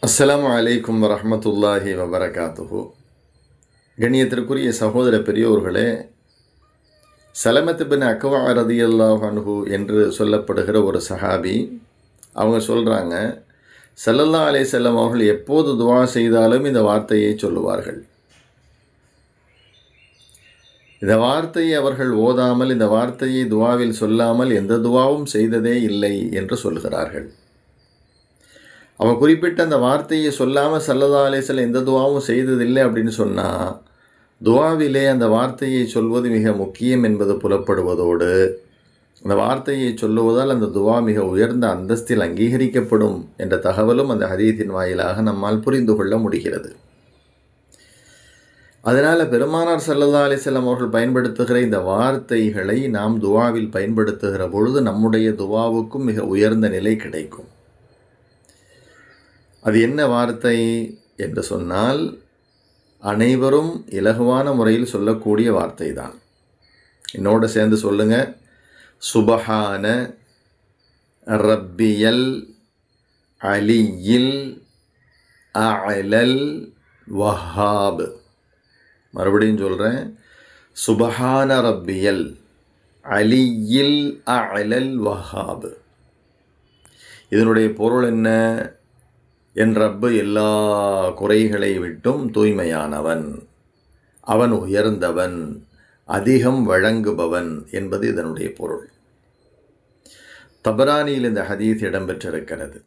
அஸ்ஸலாமு அலைக்கும் வரஹ்மத்துல்லாஹி வபரகாத்துஹு. கண்ணியத்திற்குரிய சகோதர பெரியோர்களே, சலமத் பின் அக்வா ரதியல்லாஹு அன்ஹு என்று சொல்லப்படுகிற ஒரு சஹாபி, அவங்க சொல்கிறாங்க, ஸல்லல்லாஹு அலைஹி வஸல்லம் அவர்கள் எப்போது துவா செய்தாலும் இந்த வார்த்தையை சொல்லுவார்கள். இந்த வார்த்தையை அவர்கள் ஓதாமல், இந்த வார்த்தையை துவாவில் சொல்லாமல் எந்த துவாவும் செய்ததே இல்லை என்று சொல்கிறார்கள். அவன் குறிப்பிட்ட அந்த வார்த்தையை சொல்லாமல் ஸல்லல்லாஹு அலைஹி வஸல்லம் எந்த துவாவும் செய்ததில்லை அப்படின்னு சொன்னால், துவாவிலே அந்த வார்த்தையை சொல்வது மிக முக்கியம் என்பது புலப்படுவதோடு, அந்த வார்த்தையை சொல்லுவதால் அந்த துவா மிக உயர்ந்த அந்தஸ்தில் அங்கீகரிக்கப்படும் என்ற தகவலும் அந்த ஹதீஸின் வாயிலாக நம்மால் புரிந்து கொள்ள முடிகிறது. அதனால் பெருமானார் ஸல்லல்லாஹு அலைஹி வஸல்லம் அவர்கள் பயன்படுத்துகிற இந்த வார்த்தைகளை நாம் துவாவில் பயன்படுத்துகிற பொழுது நம்முடைய துவாவுக்கும் மிக உயர்ந்த நிலை கிடைக்கும். அது என்ன வார்த்தை என்று சொன்னால், அனைவரும் இலகுவான முறையில் சொல்லக்கூடிய வார்த்தை தான். என்னோடு சேர்ந்து சொல்லுங்க, சுபஹான ரப்பியல் அலியில் அலல் வஹாப். மறுபடியும் சொல்கிறேன், சுபஹான ரப்பியல் அலியில் அலல் வஹாப். இதனுடைய பொருள் என்ன? என் ரப்பு எல்லா குறைகளை விட்டும் தூய்மையானவன், அவன் உயர்ந்தவன், அதிகம் வழங்குபவன் என்பது இதனுடைய பொருள். தபரானியில் இந்த ஹதீஸ் இடம்பெற்றிருக்கிறது.